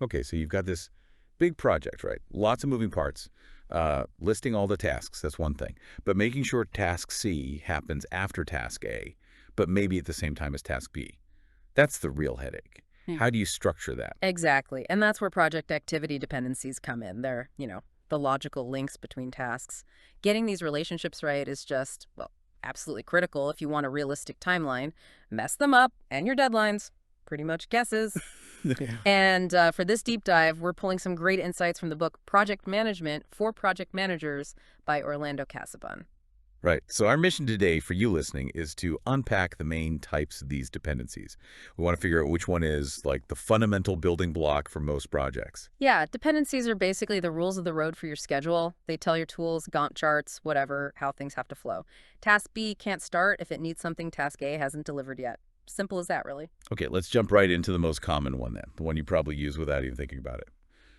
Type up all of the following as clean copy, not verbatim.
Okay, so you've got this big project, right? Lots of moving parts. Listing all the tasks, that's one thing. But making sure task C happens after task A, but maybe at the same time as task B. That's the real headache. Hmm. How do you structure that? Exactly. And that's where project activity dependencies come in. They're, the logical links between tasks. Getting these relationships right is just, well, absolutely critical if you want a realistic timeline. Mess them up, and your deadlines, pretty much guesses. Yeah. And for this deep dive, we're pulling some great insights from the book Project Management for Project Managers by Orlando Casabon. Right. So our mission today for you listening is to unpack the main types of these dependencies. We want to figure out which one is like the fundamental building block for most projects. Yeah, dependencies are basically the rules of the road for your schedule. They tell your tools, Gantt charts, whatever, how things have to flow. Task B can't start if it needs something task A hasn't delivered yet. Simple as that, really. Okay, let's jump right into the most common one then, the one you probably use without even thinking about it.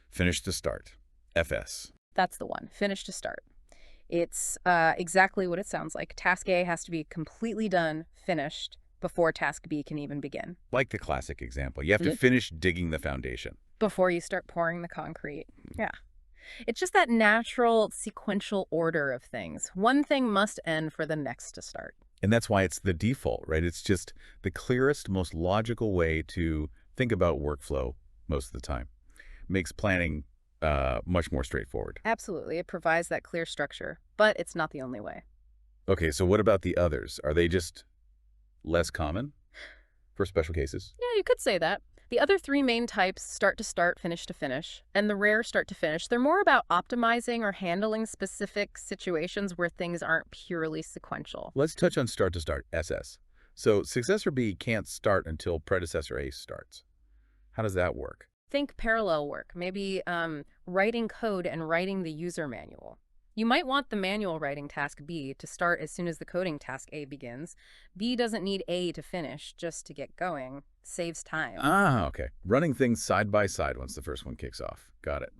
Finish to start. FS. That's the one. Finish to start. It's exactly what it sounds like. Task A has to be completely done, finished, before task B can even begin. Like the classic example, you have to Mhm. finish digging the foundation. Before you start pouring the concrete. Yeah. It's just that natural sequential order of things. One thing must end for the next to start. And that's why it's the default, right? It's just the clearest, most logical way to think about workflow most of the time. Makes planning much more straightforward. Absolutely. It provides that clear structure, but it's not the only way. Okay, so what about the others? Are they just less common for special cases? Yeah, you could say that. The other three main types, start to start, finish to finish, and the rare start to finish, they're more about optimizing or handling specific situations where things aren't purely sequential. Let's touch on start to start, SS. So successor B can't start until predecessor A starts. How does that work? Think parallel work, maybe writing code and writing the user manual. You might want the manual writing task B to start as soon as the coding task A begins. B doesn't need A to finish just to get going. Saves time. Ah, okay. Running things side by side once the first one kicks off. Got it.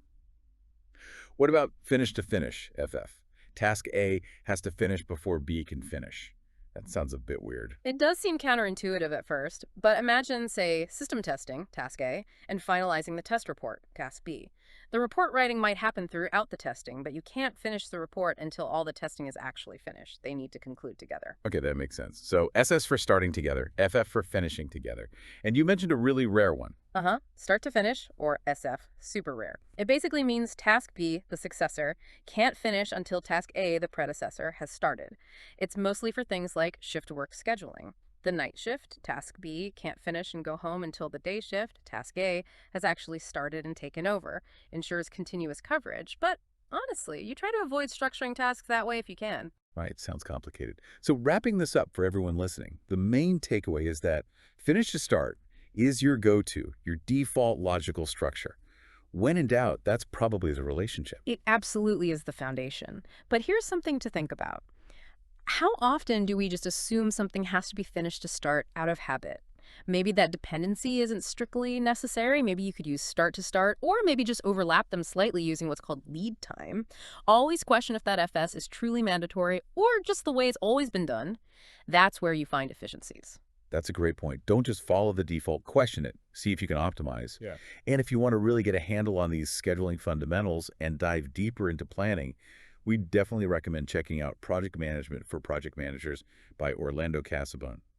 What about finish to finish, FF? Task A has to finish before B can finish. That sounds a bit weird. It does seem counterintuitive at first, but imagine, say, system testing, task A, and finalizing the test report, task B. The report writing might happen throughout the testing, but you can't finish the report until all the testing is actually finished. They need to conclude together. Okay, that makes sense. So SS for starting together, FF for finishing together. And you mentioned a really rare one. Uh-huh. Start to finish, or SF, super rare. It basically means task B, the successor, can't finish until task A, the predecessor, has started. It's mostly for things like shift work scheduling. The night shift, task B, can't finish and go home until the day shift, task A, has actually started and taken over. Ensures continuous coverage, but honestly, you try to avoid structuring tasks that way if you can. Right, sounds complicated. So wrapping this up for everyone listening, the main takeaway is that finish to start is your go-to, your default logical structure. When in doubt, that's probably the relationship. It absolutely is the foundation. But here's something to think about. How often do we just assume something has to be finished to start out of habit? Maybe that dependency isn't strictly necessary. Maybe you could use start to start, or maybe just overlap them slightly using what's called lead time. Always question if that FS is truly mandatory or just the way it's always been done. That's where you find efficiencies. That's a great point. Don't just follow the default, question it, see if you can optimize. Yeah. And if you want to really get a handle on these scheduling fundamentals and dive deeper into planning, we definitely recommend checking out Project Management for Project Managers by Orlando Casabon.